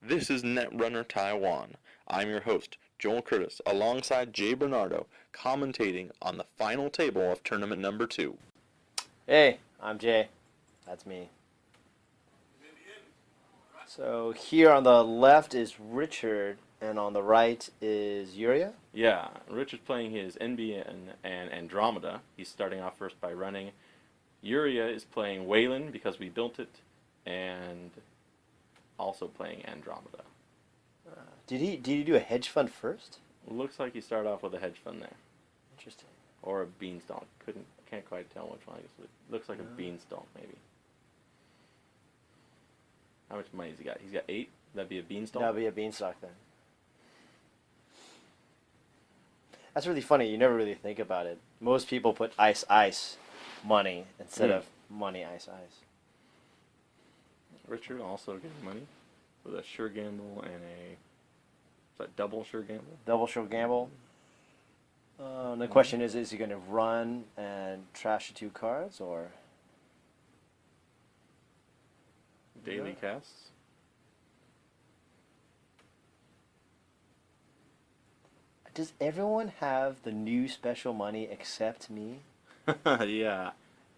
This is Netrunner Taiwan. I'm your host, Joel Curtis, alongside Jay Bernardo, commentating on the final table of tournament number 2. Hey, I'm Jay. That's me. So here on the left is Richard, and on the right is Uria. Yeah, Richard's playing his NBN and Andromeda. He's starting off first by running. Uria is playing Weyland because we built it, and also playing Andromeda. Did he do a hedge fund first? Looks like he started off with a hedge fund there, Interesting. or a beanstalk. Can't quite tell which one. I guess it looks like a beanstalk maybe. How much money has he got? He's got 8. That'd be a beanstalk. That'll be a beanstalk then. That's really funny. You never really think about it. Most people put ice money instead of money ice. Richard also getting money with a sure gamble and is that double sure gamble? Double sure gamble. The question is he going to run and trash the 2 cards, or Daily casts. does everyone have the new special money except me? Yeah.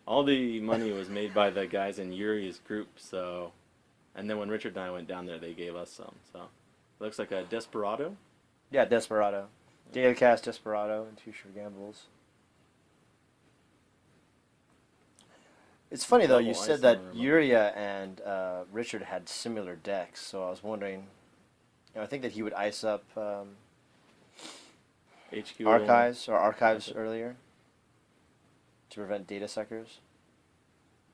All the money was made by the guys in Uri's group, so... And then when Richard and I went down there, they gave us some, so... It looks like a Desperado. Yeah, Desperado. Daily cast Desperado and 2 sure gambles. It's funny though, you Double said ice that on the remote. Uria and Richard had similar decks, so I was wondering, I think that he would ice up HQ archives That's it. earlier to prevent data suckers.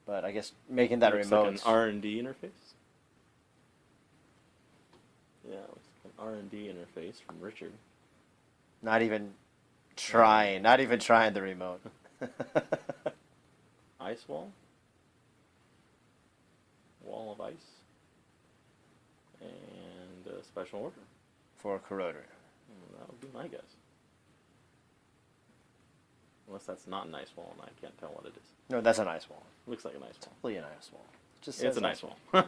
But I guess making that looks remote... like an R&D interface. Yeah, it looks like an R&D interface from Richard. Not even trying the remote. Ice wall. Wall of ice. And a special order. For Corroder. That would be my guess. Unless that's not an ice wall and I can't tell what it is. No, that's an ice wall. Looks like an ice wall. Totally an ice wall. Just It's says an ice wall. wall.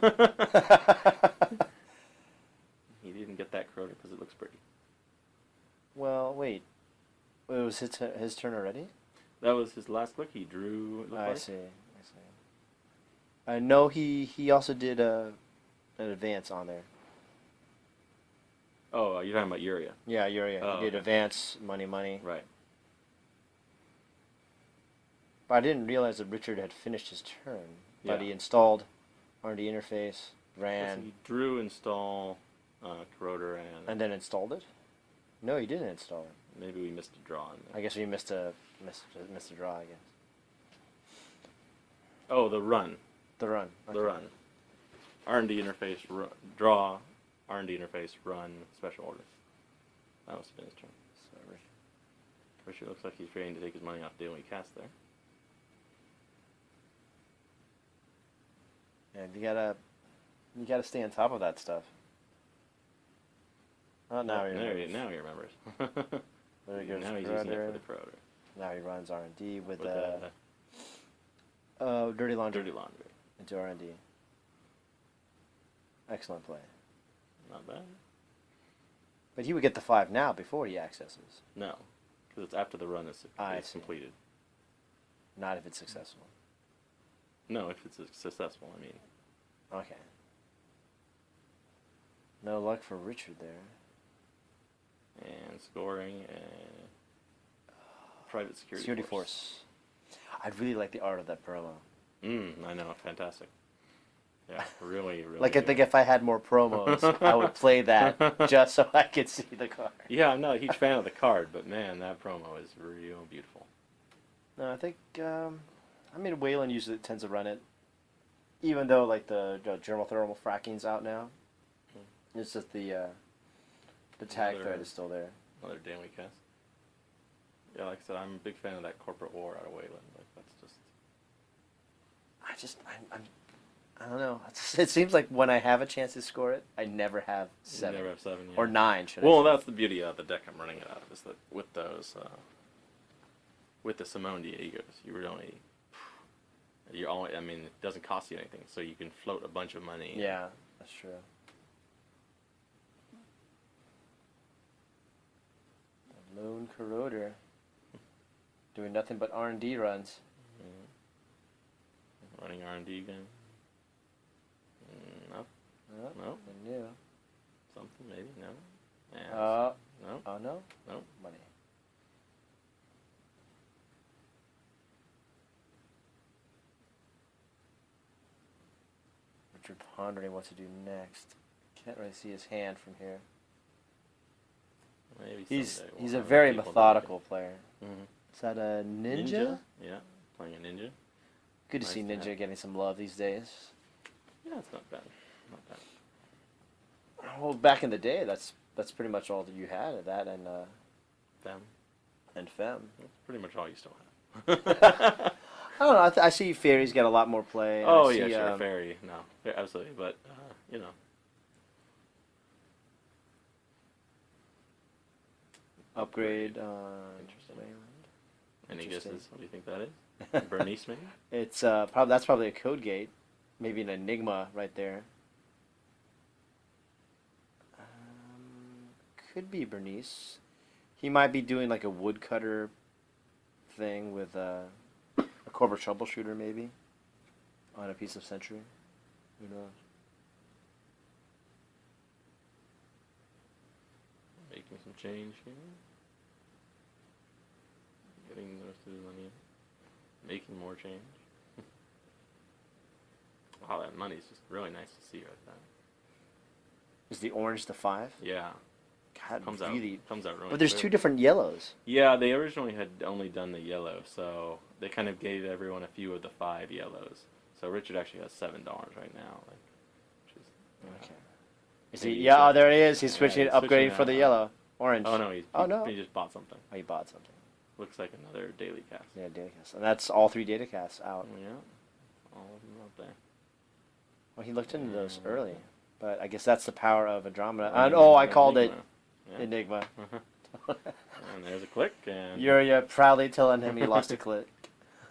He didn't get that Corroder because it looks pretty. Well, wait. It was his turn already? That was his last click. He drew. It looked I like. see. I know he also did an advance on there. Oh, you're talking about Uria. Yeah, Uria. Oh, He did okay. advance, money. Right. But I didn't realize that Richard had finished his turn. But Yeah. he installed R&D interface, Guess ran, he drew, install, Corroder, and then installed it? No, he didn't install it. maybe we missed a draw in there. I guess we missed a draw, I guess. Oh, the run. The run. The Okay. run. R&D interface, draw, R&D interface, run, special order. That must have been his turn. So, Richard looks like he's trying to take his money off daily cast there. yeah, you gotta stay on top of that stuff. Oh, now he remembers. Now he remembers. There he goes. Now he's using it Corroder. for the Corroder. Now he runs R&D with the Dirty Laundry dirty laundry. into R&D. Excellent play. Not bad. But he would get the 5 now before he accesses. No, because it's after the run is I is see. completed. Not if it's successful. No, if it's successful, I mean. Okay. No luck for Richard there. And scoring and private security Force. I'd really like the art of that promo. I know, fantastic. Yeah, really. Like, I think if I had more promos, I would play that just so I could see the card. Yeah, I'm not a huge fan of the card, but man, that promo is real beautiful. No, I think, Weyland usually tends to run it. Even though, like, the germothermal fracking's out now. It's just the tag Another- thread is still there. Another daily cast. Yeah, like I said, I'm a big fan of that corporate war out of Weyland. Like, that's just... I don't know. It seems like when I have a chance to score it, I never have 7. You never have 7, yeah. Or 9, should I Well, say. that's the beauty of the deck I'm running it out of, is that with those, with the Simone Diegos, you really, you're only, I mean, it doesn't cost you anything, so you can float a bunch of money. Yeah, that's true. Lone Corroder. Doing nothing but R&D runs. Running R&D again. Nope. Oh, Nope. I knew. Something maybe. No. Yeah, no. Oh no? No. Money. Richard pondering what to do next. Can't really see his hand from here. Maybe He's someday we'll he's a have very people that methodical player. Mhm. Is that a ninja? Yeah, playing a ninja. Good to Nice see to Ninja have. getting some love these days. Yeah, it's not bad. Not bad. Well, back in the day, that's pretty much all that you had. That Them. and Fem. That's pretty much all you still have. I don't know. I see Fairies get a lot more play. and Oh I yeah, see, sure, fairy. No, yeah, absolutely. But you know, Upgrade. Interesting. Weyland. any Interesting. guesses? What do you think that is? Bernice, maybe? It's probably a code gate, maybe an Enigma right there. Could be Bernice. He might be doing like a woodcutter thing with a Cobra troubleshooter maybe on a piece of Century. Who knows? Making some change here. Getting the rest of the money in. Making more change. Wow, that money's just really nice to see right there. Is the orange the 5? Yeah, God, comes really. out really. But there's clear. 2 different yellows. Yeah, they originally had only done the yellow, so they kind of gave everyone a few of the 5 yellows. So Richard actually has $7 right now, which is Okay. Is maybe he? he's Yeah. got- Oh, there he is. He's yeah, switching, he's upgrading switching for the out. yellow, orange. Oh no, he no. he just bought something. Oh, he bought something. Looks like another daily cast. Yeah, datacast, and that's all 3 datacasts out. Yeah, all of them out there. Well, he looked into those Yeah. early, but I guess that's the power of Andromeda. Well, And I called it Enigma. Yeah. Enigma. And there's a click, and Uria proudly telling him he lost a click.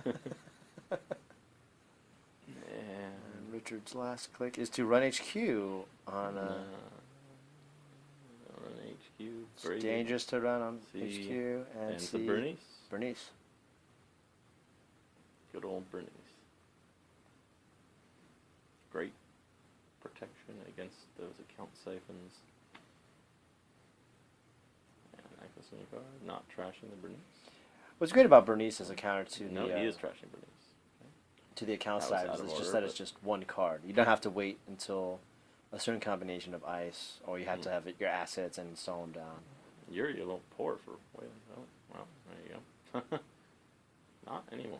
and And Richard's last click is to run HQ on run HQ. it's Brave. dangerous to run on See, HQ and And see to Bernice. Bernice. Good old Bernice. Great protection against those account siphons. And accessing your card, not trashing the Bernice. What's great about Bernice as a counter to No, the he is trashing Bernice. to the account That was side out is of it's just order, that it's but- just one card. You don't have to wait until a certain combination of ice, or you have to have your assets and install them down. You're a little poor for Weyland. Oh, well, there you go. Not anymore.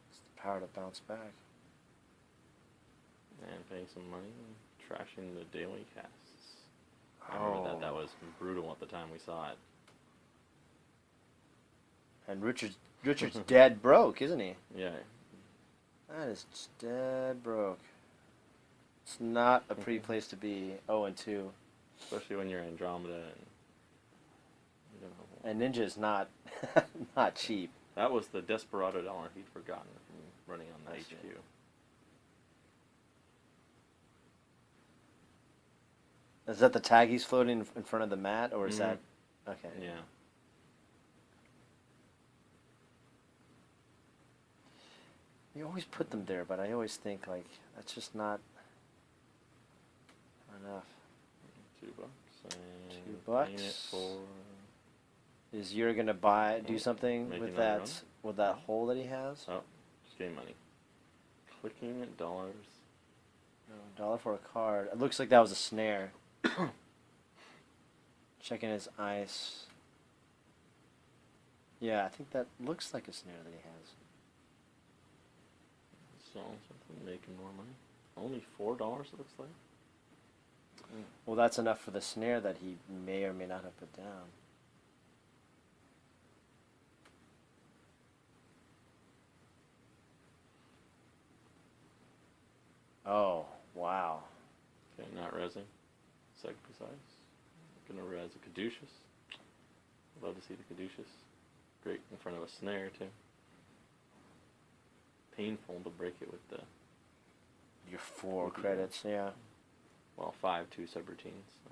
It's the power to bounce back. And paying some money and trashing the daily casts. I remember that was brutal at the time we saw it. And Richard's dead broke, isn't he? Yeah. That is just dead broke. It's not a pretty place to be. 0-2. Especially when you're Andromeda and you know. And Ninja is not not cheap. That was the Desperado dollar he'd forgotten from running on the That's HQ. it. Is that the tag he's floating in front of the mat, or is Mhm. that okay? Yeah. You always put them there, but I always think like that's just not enough. $2. And $2. paying it for Is you're gonna do something Making with another that hole that he has? oh, just getting money. Clicking at dollars. No, $1 for a card. It looks like that was a snare. Checking his ice. Yeah, I think that looks like a snare that he has. Selling something, making more money. Only $4 it looks like. Well, that's enough for the snare that he may or may not have put down. Oh, wow. Okay, not rezzing. Seg precise. Gonna res a caduceus. Love to see the caduceus. Great in front of a snare too. Painful to break it with the Your 4 With the- credits, yeah. 5 2 subroutines. So.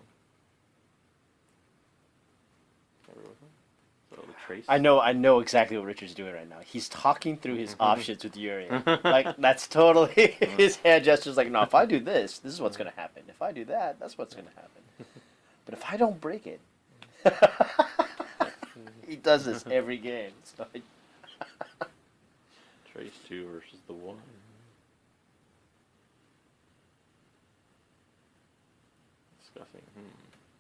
So the trace. I know exactly what Richard's doing right now. He's talking through his options with Uria. Like, that's totally his hand gestures. Like, no, if I do this, this is what's gonna happen. If I do that, that's what's gonna happen. But if I don't break it, he does this every game. So Trace 2 versus the 1. Discussing.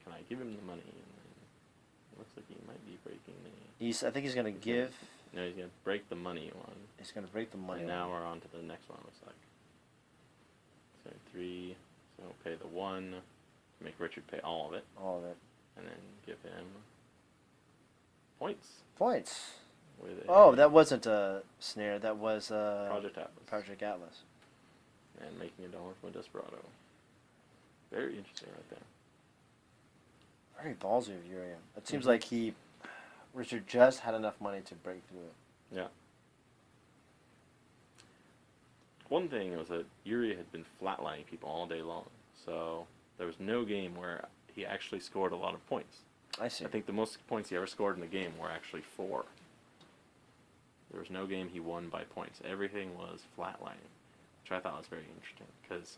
Can I give him the money? And then it looks like he might be breaking the. I think he's gonna give. No, he's gonna break the money one. He's gonna break the money. And now we're on to the next one. Looks like. So 3. So we'll pay the 1. Make Richard pay all of it. All of it. And then give him points. Points. With Oh, that wasn't a snare. That was Project Atlas. Project Atlas. And making $1 from a Desperado. Very interesting right there. Very ballsy of Uria. It seems like Richard just had enough money to break through it. Yeah. One thing was that Uria had been flatlining people all day long, so there was no game where he actually scored a lot of points. I see. I think the most points he ever scored in the game were actually 4. There was no game he won by points. Everything was flatlining, which I thought was very interesting, because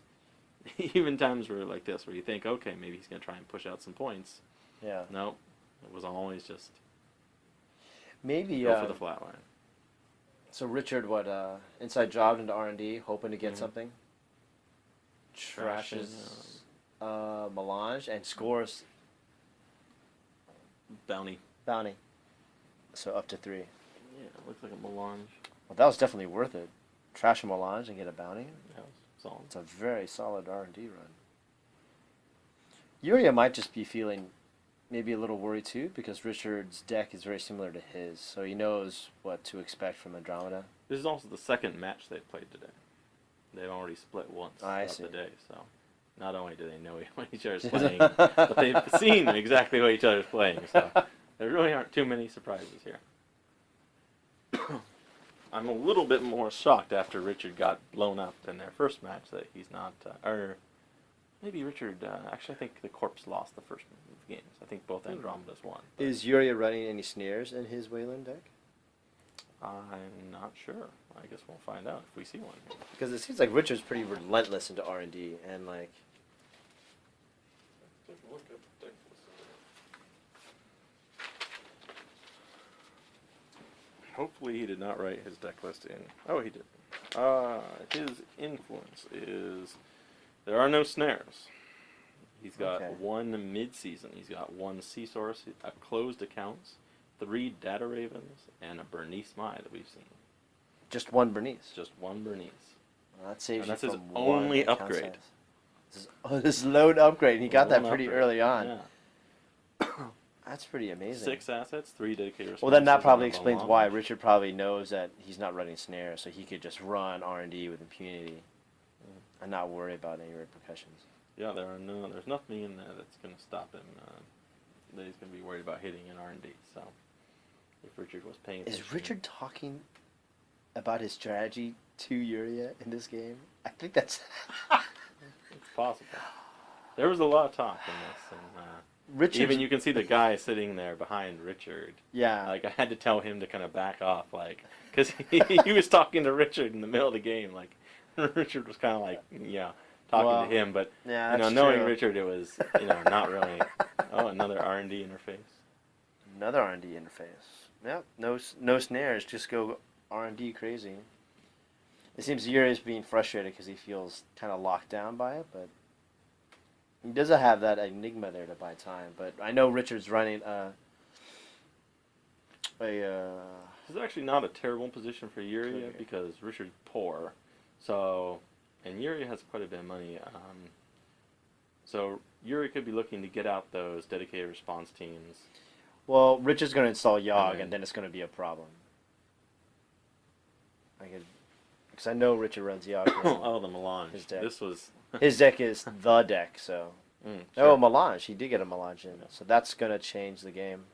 even times where like this, where you think, okay, maybe he's going to try and push out some points. Yeah. Nope. It was always just maybe go for the flat line. So Richard, inside job into R&D, hoping to get something. Trashes Melange and scores Bounty. So up to 3. Yeah, it looks like a melange. Well, that was definitely worth it. Trash a Melange and get a bounty. That was solid. It's a very solid R&D run. Uria might just be feeling maybe a little worried too, because Richard's deck is very similar to his, so he knows what to expect from Andromeda. This is also the second match they've played today. They've already split once throughout the day, so not only do they know what each other's playing, but they've seen exactly what each other's playing, so there really aren't too many surprises here. I'm a little bit more shocked after Richard got blown up in their first match that he's not, or maybe Richard, actually I think the Corpse lost the first games. I think both Andromedas won. Is Uria running any snares in his Weyland deck? I'm not sure. I guess we'll find out if we see one here. Because it seems like Richard's pretty relentless into R&D, and like... Let's take a look at the deck list. Hopefully he did not write his deck list in. Oh, he did. His influence is there are no snares. He's got 1 mid-season. He's got 1 Sea Source, closed accounts, 3 Data Ravens, and a Bernice Mai that we've seen. Just 1 Bernice? Just 1 Bernice. Well, that saves and that's you his from only one upgrade. This is load upgrade, and he got that pretty upgrade. early on. Yeah. That's pretty amazing. 6 assets, 3 dedicated responses. Well, then that probably explains why Melange. Richard probably knows that he's not running snare, so he could just run R&D with impunity and not worry about any repercussions. Yeah, there's nothing in there that's going to stop him. That he's going to be worried about hitting an R&D. So, if Richard was paying attention. Is Richard talking about his strategy to Uria in this game? I think that's... It's possible. There was a lot of talk in this, and even you can see the guy sitting there behind Richard. Yeah. Like, I had to tell him to kind of back off, like, because he was talking to Richard in the middle of the game. Like, Richard was kind of like, talking to him, but knowing true. Richard, it was not really. Oh, another R&D interface. Another R&D interface. Yep. No snares. Just go R&D crazy. It seems Uria's being frustrated because he feels kind of locked down by it, but he doesn't have that enigma there to buy time. But I know Richard's running This is actually not a terrible position for Uria because Richard's poor, and Uria has quite a bit of money. So Uria could be looking to get out those dedicated response teams. Well, Richard's going to install Yogg, and then it's going to be a problem. Because I know Richard runs Yogg. Oh, the Melange. His deck. This was His deck is the deck, so... sure. Oh, Melange. He did get a Melange in. So that's going to change the game.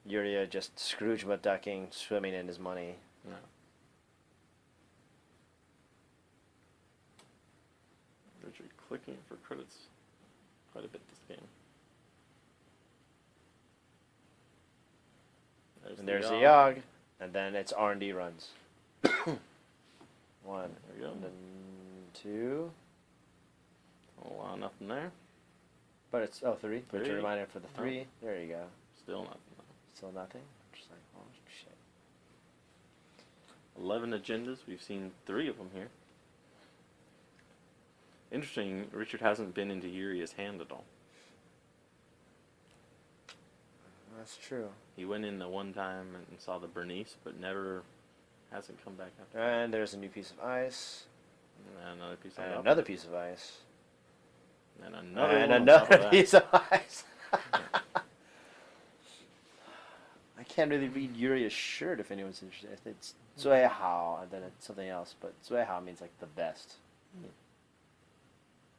Uria just Scrooge McDucking, swimming in his money. Yeah. Richard clicking for credits quite a bit this game. And there's the Yogg. And then it's R&D runs. 1. There we go. And then 2. Oh, wow, nothing there. But it's 3. Put 3. your reminder for the 3. Oh. There you go. Still nothing. Still nothing. Just like, oh shit. 11 agendas. We've seen 3 of them here. Interesting. Richard hasn't been into Uria's hand at all. That's true. He went in the one time and saw the Bernice, but never hasn't come back after. And there's a new piece of ice. And another piece of And ice. another piece of ice. And another And one on top of another that. piece of ice. I can't really read Uria's shirt if anyone's interested. If it's Zui Hao and then it's something else, but Zui Hao means like the best.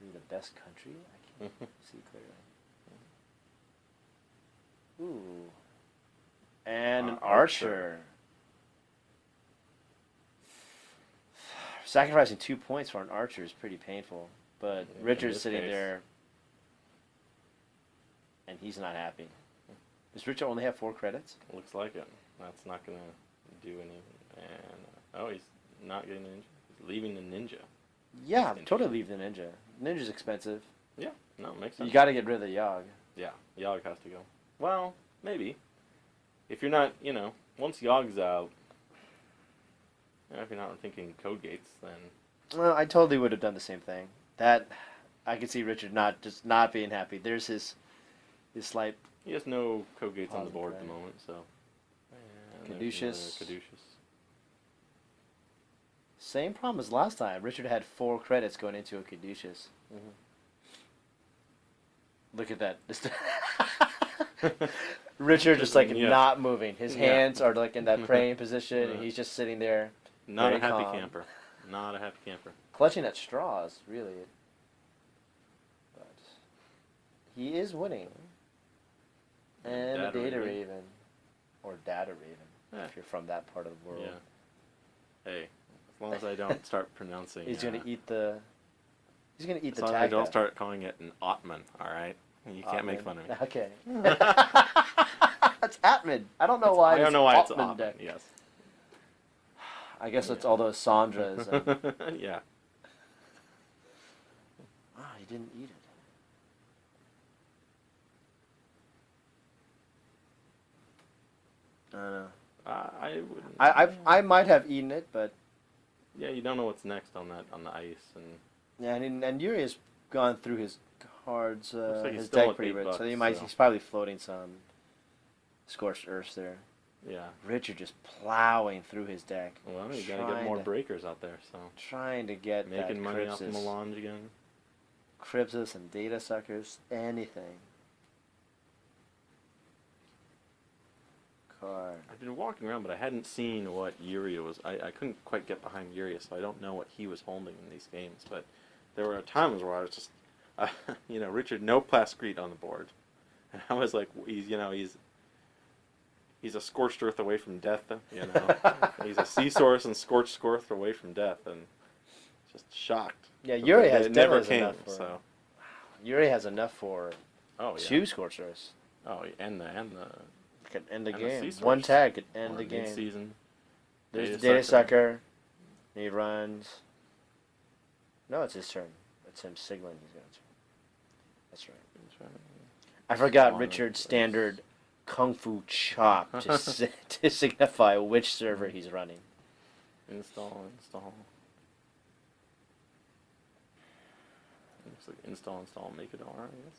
Maybe the best country? I can't see clearly. Ooh. And an archer. Sacrificing 2 points for an archer is pretty painful, but In Richard's this sitting case. there, and he's not happy. Does Richard only have 4 credits? Looks like it. That's not going to do anything. And, oh, he's not getting the ninja. He's leaving the ninja. Yeah, totally leave the ninja. Ninja's expensive. Yeah, no, makes sense. You got to get rid of the Yogg. Yeah, Yogg has to go. Well, maybe. If you're not, once Yogg's out, if you're not thinking code gates, then... Well, I totally would have done the same thing. That, I could see Richard not being happy. There's his slight... He has no code gates on the Positive, board at the right. moment, so... And there's Caduceus. another Caduceus. Same problem as last time. Richard had 4 credits going into a Caduceus. Mm-hmm. Look at that. Richard just like Yeah. not moving. His Yeah. hands are like in that praying position, and Yeah. he's just sitting there, Not very a happy calm. camper. Not a happy camper. clutching at straws, really. But he is winning. And a Data Data Raven. Raven. Or Data Raven, Yeah. if you're from that part of the world. Yeah. Hey, as long as I don't start pronouncing... He's gonna eat the... He's gonna eat As the long as I don't tag. start calling it an Ottoman, alright? You can't make fun of me. Okay. That's Atman. I don't know why. I don't know why it's Ottoman Ottoman, deck. yes. I guess it's all those Sandras. And... Yeah. he didn't eat it. I don't know. I wouldn't... I might have eaten it, but Yeah, you don't know what's next on the ice, and yeah, and Uria's gone through his cards, Looks like he's his still deck at pretty $8, rich, so so. he's probably floating some scorched earths there. yeah. Richard just plowing through his deck. Well, you gotta get Trying more to- breakers out there, so Trying to get making that money off the Crypsis. melange again. Crypsis and Data Suckers, anything. Card. I've been walking around, but I hadn't seen what Uria was. I couldn't quite get behind Uria, so I don't know what he was holding in these games. But there were times where I was just, Richard, no Plascrete on the board, and I was like, he's a scorched earth away from death. He's a sea source and scorched earth away from death, and just shocked. Yeah, But Uri has it never definitely came. enough for. So Uri has enough for oh yeah. 2 scorched earths. Oh, and the Could end the And the game. sea One source. tag could end or the game. mid-season. There's the Data Data Sucker. He runs. No, it's his turn. It's him signaling he's going to. That's right. I forgot Long Richard's place. standard Kung Fu chop to signify which server he's running. Install. Looks like install, make it all, I guess.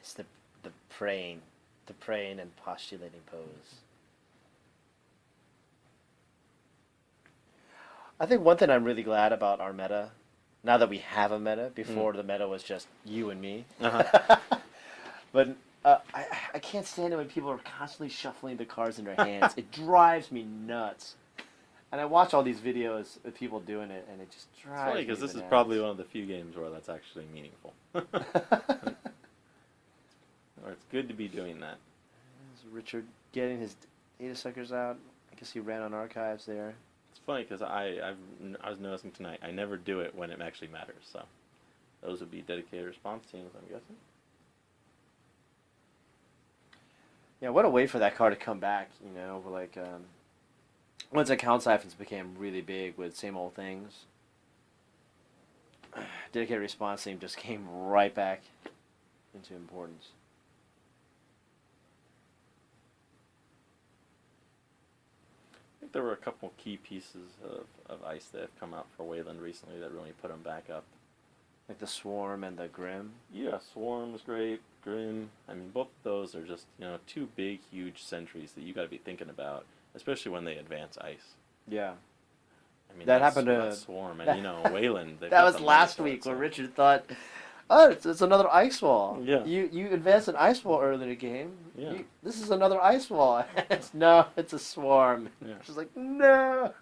It's the praying and postulating pose. I think one thing I'm really glad about our meta, now that we have a meta, before the meta was just you and me, but I can't stand it when people are constantly shuffling the cards in their hands. It drives me nuts. And I watch all these videos of people doing it, and it just It's drives funny me because this is bananas. probably one of the few games where that's actually meaningful. Or it's good to be doing that. There's Richard getting his Data Suckers out. I guess he ran on archives there. It's funny because I was noticing tonight, I never do it when it actually matters, so those would be dedicated response teams, I'm guessing. Yeah, what a way for that car to come back, you know, like, once account siphons became really big with same old things, dedicated response team just came right back into importance. I think there were a couple key pieces of ice that have come out for Weyland recently that really put them back up. Like the Swarm and the Grim. Yeah, Swarm was great. Grim. I mean, both of those are just, you know, two big, huge sentries that you got to be thinking about, especially when they advance ice. Yeah. I mean, That happened to that's Swarm, and you know, Weyland. That was last week when Richard thought, oh, it's another ice wall. Yeah. You advanced an ice wall earlier in the game. Yeah. This is another ice wall. No, it's a Swarm. Yeah. She's like, no.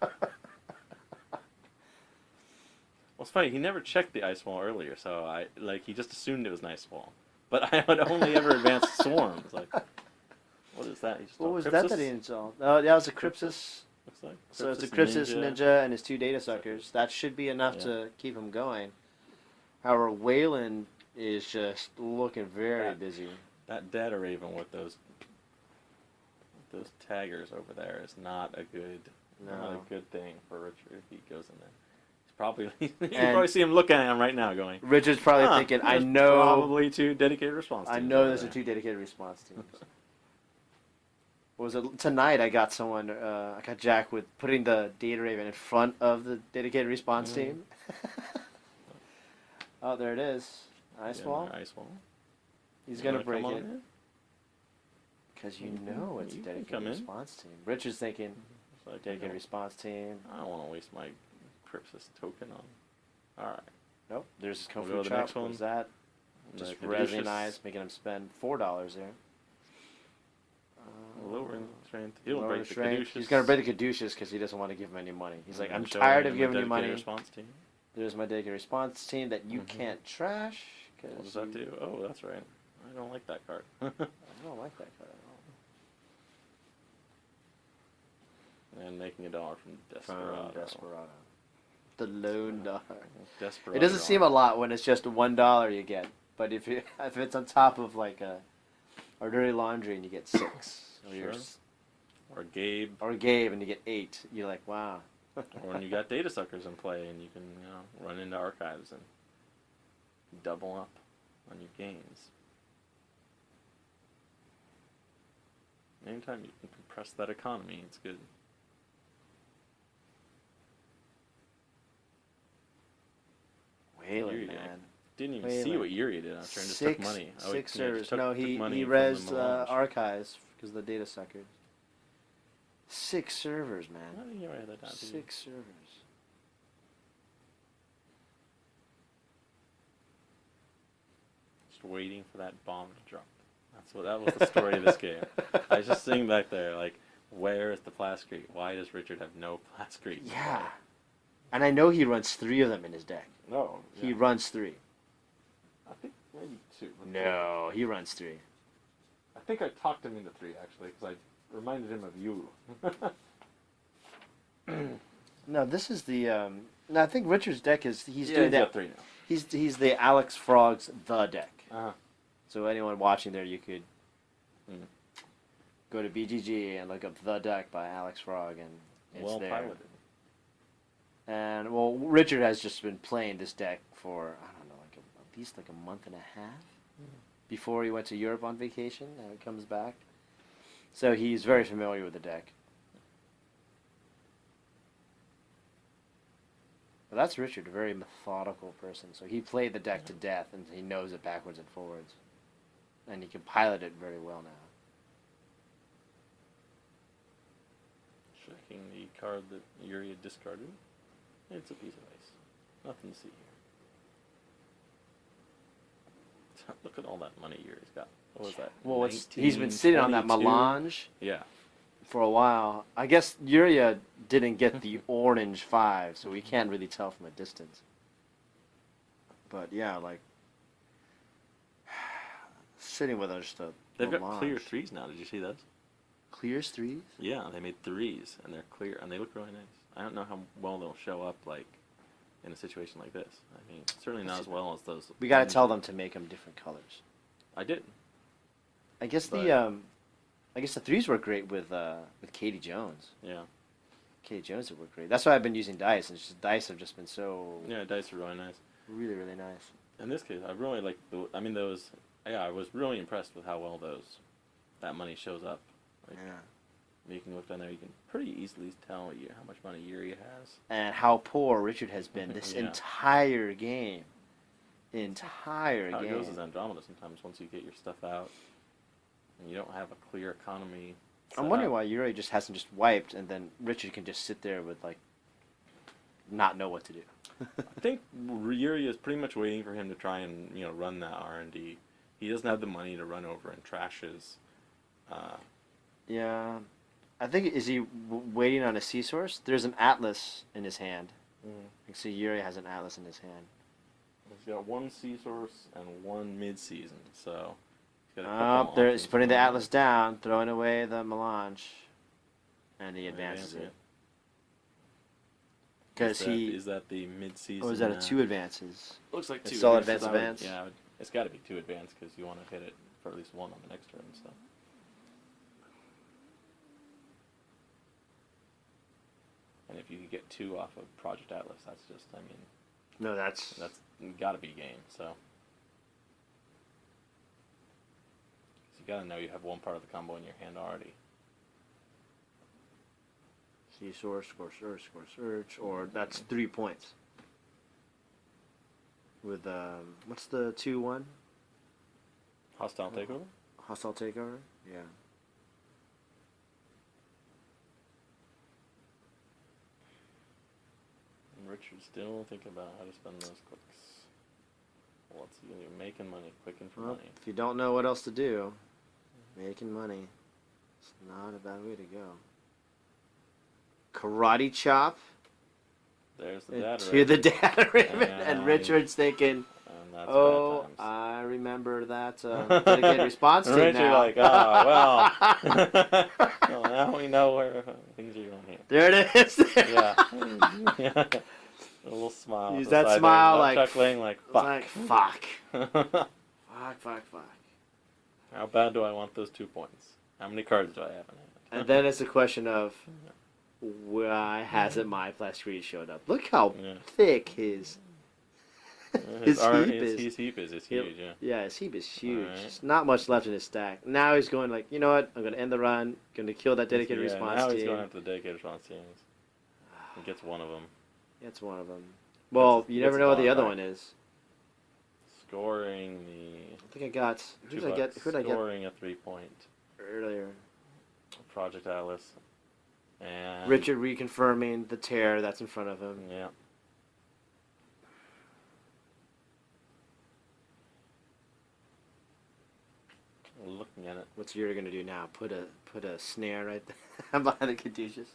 Well, it's funny. He never checked the ice wall earlier, so he just assumed it was an ice wall. But I would only ever advance Swarm. It's like, what is that? What was that he installed? Oh, that was a Crypsis. Looks like. So it's a Crypsis Ninja and his 2 data suckers. That should be enough to keep him going. However, Weyland is just looking very busy. That data raven with those taggers over there is not a good thing for Richard if he goes in there. Probably, you probably see him looking at him right now, going. Richard's probably thinking, "I know." Probably 2 dedicated response teams. I know there's 2 dedicated response teams. What was it tonight? I got someone. I got Jack with putting the data raven in front of the dedicated response team. Oh, there it is. Ice wall. Ice wall. He's gonna break it. Because you know it's a dedicated response team. Richard's thinking, dedicated response team. I don't want to waste my Crypsis token on. All right. Nope. There's Kung We'll Fu go to the Chop. next one. What was that? Just resin eyes, making him spend $4 there. Lowering strength. He'll Lowering break the strength. caduceus. He's gonna break the caduceus because he doesn't want to give him any money. He's like, I'm Show tired him of a giving you dedicated money. Response team. There's my dedicated response team that you can't trash. What does that do? Oh, that's right. I don't like that card. I don't like that card at all. And making $1 from Desperado. From Desperado. The lone dog. Desperado. It doesn't seem a lot when it's just $1 you get, but if it's on top of like a dirty laundry and you get 6, Sure. Or Gabe. Or Gabe and you get 8, you're like, wow. Or when you got data suckers in play and you can run into archives and double up on your gains. Anytime you can compress that economy, it's good. Weyland, man. Didn't even see what Uria did after and just took money. 6 servers. Took He money from rezzed the melange. archives because of the data suckers. 6 servers, man. I think you might have that down, too. 6 servers. Just waiting for that bomb to drop. That was the story of this game. I was just sitting back there like, where is the Plascrete? Why does Richard have no Plascrete? Yeah. And I know he runs 3 of them in his deck. No. He runs 3. I think maybe 2. No, he runs 3. I think I talked him into 3 actually because I reminded him of you. No, this is the. No, I think Richard's deck is he's doing he's that. got 3 now. He's the Alex Frogs the deck. Uh-huh. So anyone watching there, you could go to BGG and look up the deck by Alex Frog, and it's Well there. piloted. And well, Richard has just been playing this deck for I don't know, like at least like a month and a half before he went to Europe on vacation. Now he comes back, so he's very familiar with the deck. But that's Richard, a very methodical person. So he played the deck to death, and he knows it backwards and forwards, and he can pilot it very well now. Checking the card that Uria discarded. It's a piece of ice. Nothing to see here. Look at all that money Uria's got. What was that? Well, he's been sitting on that 22? melange Yeah. for a while. I guess Uria didn't get the orange 5, so we can't really tell from a distance. But yeah, like sitting with us the They've got melange. clear 3s now. Did you see those? Clears 3s? Yeah, they made 3s, and they're clear, and they look really nice. I don't know how well they'll show up, like, in a situation like this. I mean, certainly not as well as those. We gotta tell them to make them different colors. I did. I guess But- the I guess the 3s work great with Katie Jones. Yeah. Katie Jones would work great. That's why I've been using dice, and it's just, dice have just been so Yeah, dice are really nice. really, really nice. In this case, I really like those. Yeah, I was really impressed with how well that money shows up. Like, Yeah. you can look down there, you can pretty easily tell you how much money Uria has. And how poor Richard has been this Yeah. entire game. How Entire it game. goes is Andromeda sometimes once you get your stuff out and you don't have a clear economy. I'm wondering why Uria just hasn't just wiped, and then Richard can just sit there with, like, not know what to do. I think Uria is pretty much waiting for him to try and run that R&D. He doesn't have the money to run over and trash his. Yeah. I think, is he waiting on a sea source? There's an atlas in his hand. You can see Uria has an atlas in his hand. He's got one sea source and one mid-season, so he's got a Oh, couple there's options putting the going on. atlas down, throwing away the melange, and he advances it. Because Is that the mid-season? or is that a 2 advances? Looks like A 2. solid advances. advance? Yeah, it's got to be 2 advance because you want to hit it for at least 1 on the next turn. So. And if you could get 2 off of Project Atlas, that's just, No, that's that's got to be game. So you got to know you have one part of the combo in your hand already. sea source, score search, or that's 3 points. With what's the 2/1? Hostile takeover. Hostile takeover. Yeah. And Richard's still thinking about how to spend those clicks. What's he gonna do? Making money, clicking for Well, money. if you don't know what else to do, making money, it's not a bad way to go. Karate chop There's the data. to the data ribbon, and And- Richard's thinking, And that's "Oh, bad times. I remember that dedicated response team Richard now." like, well, well, now we know where things are going here. There it is. Yeah. Yeah. A little smile. Use at the that side there, smile not like, chuckling like, It's fuck. like, fuck. Fuck. How bad do I want those 2 points? How many cards do I have in hand? And then it's a question of why hasn't my Plascrete showed up? Look how Yeah. thick his His heap is. His heap is huge, yeah. Yeah, his heap is huge. Alright. There's not much left in his stack. Now he's going like, you know what? I'm going to end the run. Going to kill that dedicated Yeah, response now team. he's going after the dedicated response teams. He gets one of them. That's one of them. Well, you never gets know what the gone other back. one is. Scoring the... I think I got. Who did I get? Who did I get Scoring a 3-point earlier? Project Atlas. And... Richard reconfirming the tear that's in front of him. Yeah. Looking at it. What's Yuri gonna do now? Put a snare right there behind the Caduceus.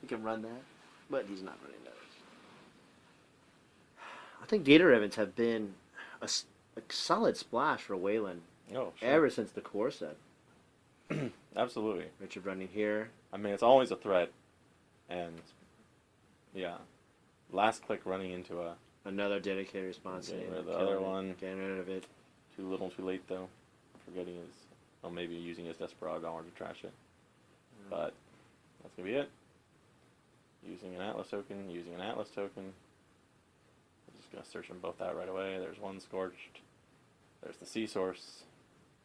Make him run that. But he's not running those. I think data ribbons have been a solid splash for Weyland Oh, sure. ever since the core set. Absolutely. Richard running here. I mean, it's always a threat. And, yeah. Last click running into a... Another dedicated response. Getting team. rid of the Killing other it. one. Getting rid of it. Too little, too late, though. Forgetting his... Well, maybe using his Desperado Dollar to trash it. But that's going to be it. Using an Atlas token, using an Atlas token. I'm just going to search them both out right away. There's one Scorched. There's the Sea Source.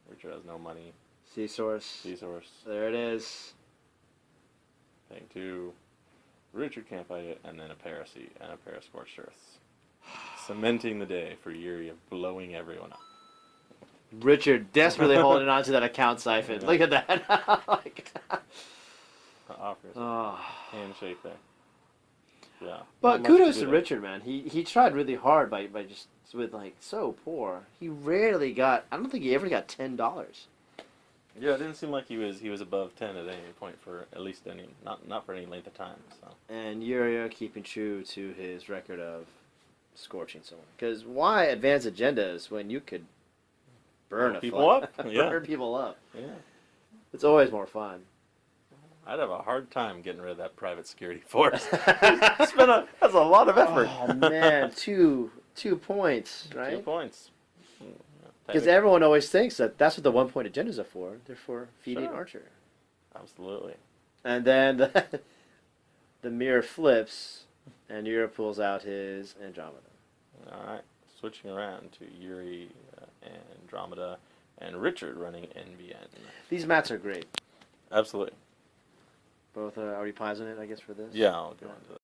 Richard has no money. Sea source. Sea Source. There it is. Paying 2. Richard can't fight it. And then a pair of Sea and a pair of Scorched Earths. Cementing the day for Uria, blowing everyone up. Richard desperately holding on to that account siphon. Yeah. Look at that. Like, Offers. oh. Handshake there. Yeah. But Not much kudos do to there. Richard, man. He tried really hard by just with like so poor. He rarely got. I don't think he ever got $10. Yeah, it didn't seem like he was above 10 at any point for at least any not for any length of time. So And Uria keeping true to his record of scorching someone. Because why advance agendas when you could burn Burn a people flag? up? Yeah. Burn people up. yeah, It's always more fun. I'd have a hard time getting rid of that private security force. That's a lot of effort. Oh man, 2 points, 2 right? points. Because everyone always thinks that that's what the 1 point agendas are for. They're for feeding Sure. Archer. Absolutely. And then the mirror flips, and Uria pulls out his Andromeda. All right. Switching around to Yuri, Andromeda, and Richard running NBN. These mats are great. Absolutely. Both are you pausing it, I guess, for this? Yeah, I'll go into